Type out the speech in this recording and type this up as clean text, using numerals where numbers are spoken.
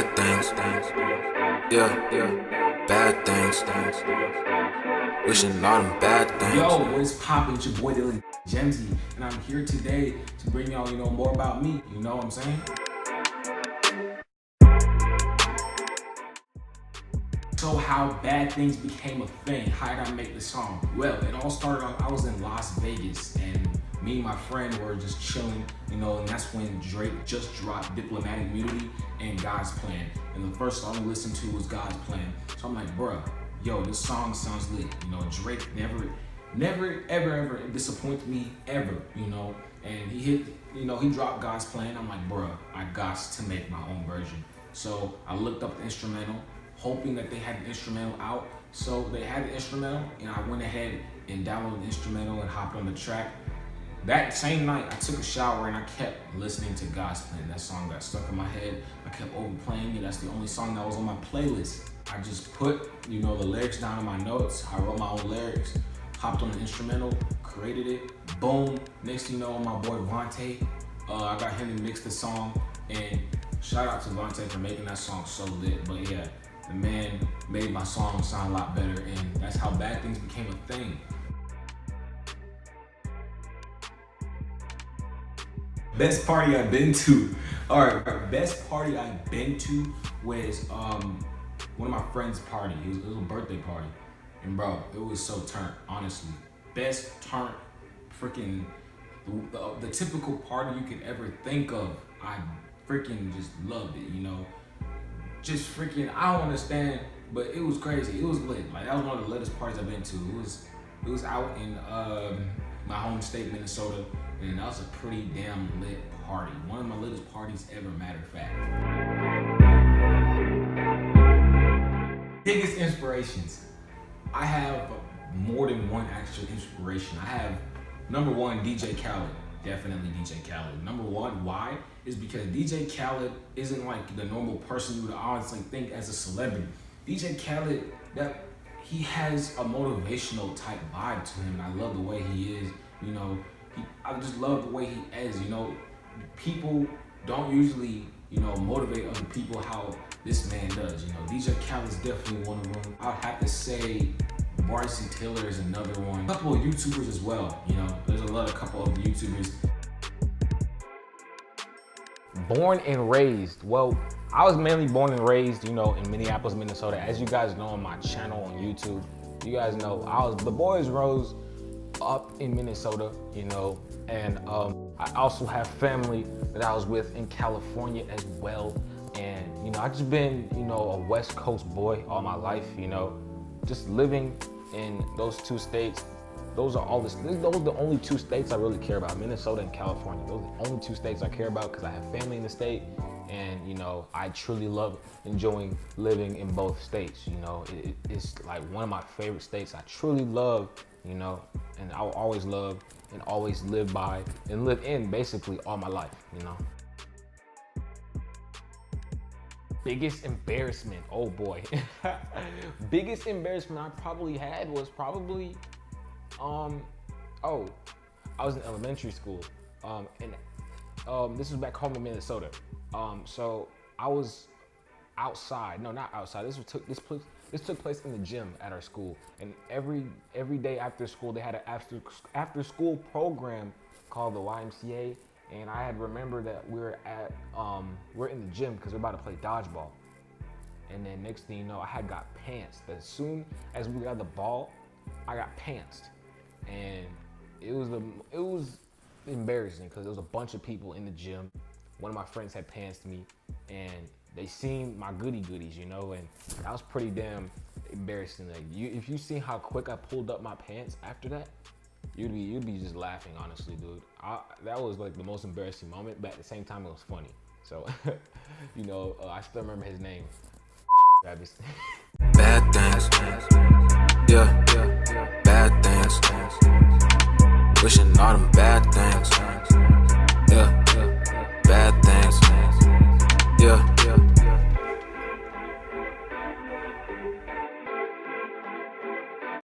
Bad things, yeah, bad things. Wishing all them bad things. Yo, what's poppin'? It's your boy Gemzy, and I'm here today to bring y'all, more about me. You know what I'm saying? So how bad things became a thing. How did I make the song? Well, it all started off, I was in Las Vegas, and me and my friend were just chilling, and that's when Drake just dropped Diplomatic Immunity and God's Plan. And the first song we listened to was God's Plan. So I'm like, bruh, yo, this song sounds lit. Drake never, ever disappoints me ever, and he dropped God's Plan. I'm like, bruh, I got to make my own version. So I looked up the instrumental, hoping that they had the instrumental out. So they had the instrumental, and I went ahead and downloaded the instrumental and hopped on the track. That same night, I took a shower and I kept listening to God's Plan. That song got stuck in my head. I kept overplaying it. That's the only song that was on my playlist. I just put, the lyrics down in my notes. I wrote my own lyrics, hopped on the instrumental, created it, boom. Next thing you know, my boy Vontae, I got him to mix the song, and shout out to Vontae for making that song so lit. But yeah, the man made my song sound a lot better, and that's how Bad Things became a thing. Best party I've been to. All right, best party I've been to was one of my friend's party. It was a birthday party, and bro, it was so turnt, honestly. Best turnt, freaking the typical party you could ever think of. I freaking just loved it, Just freaking, I don't understand, but it was crazy. It was lit. Like, that was one of the latest parties I've been to. It was out in my home state, Minnesota, and that was a pretty damn lit party. One of my latest parties ever, matter of fact. Biggest inspirations. I have more than one actual inspiration. I have number one, DJ Khaled. Definitely DJ Khaled. Number one, why? Is because DJ Khaled isn't like the normal person you would honestly think as a celebrity. DJ Khaled, he has a motivational type vibe to him, and I love the way he is. I just love the way he is. People don't usually, motivate other people how this man does. DJ Khaled is definitely one of them. I'd have to say Bryson Tiller is another one. A couple of YouTubers as well. There's a couple of YouTubers. Born and raised. Well, I was mainly born and raised, in Minneapolis, Minnesota. As you guys know on my channel on YouTube, you guys know the boys rose up in Minnesota, and I also have family that I was with in California as well. And I just been, a West Coast boy all my life, just living in those two states. Those are the only two states I really care about, Minnesota and California. Those are the only two states I care about because I have family in the state, and I truly love enjoying living in both states. It's like one of my favorite states. I truly love, and I will always love and always live by and live in basically all my life, Biggest embarrassment, oh boy. Biggest embarrassment I probably had was probably, I was in elementary school, and this was back home in Minnesota. So I was outside, no, not outside, this took place in the gym at our school, and every day after school they had an after school program called the YMCA, and I had remembered that we're in the gym because we're about to play dodgeball. And then next thing you know, I had got pantsed. As soon as we got the ball, I got pantsed, and it was embarrassing because there was a bunch of people in the gym. One of my friends had pantsed me, and they seen my goodies, and that was pretty damn embarrassing. Like, if you see how quick I pulled up my pants after that, you'd be just laughing, honestly, dude. That was like the most embarrassing moment, but at the same time, it was funny. So, I still remember his name. Travis. Bad things, yeah, bad things. Wishing all them bad things.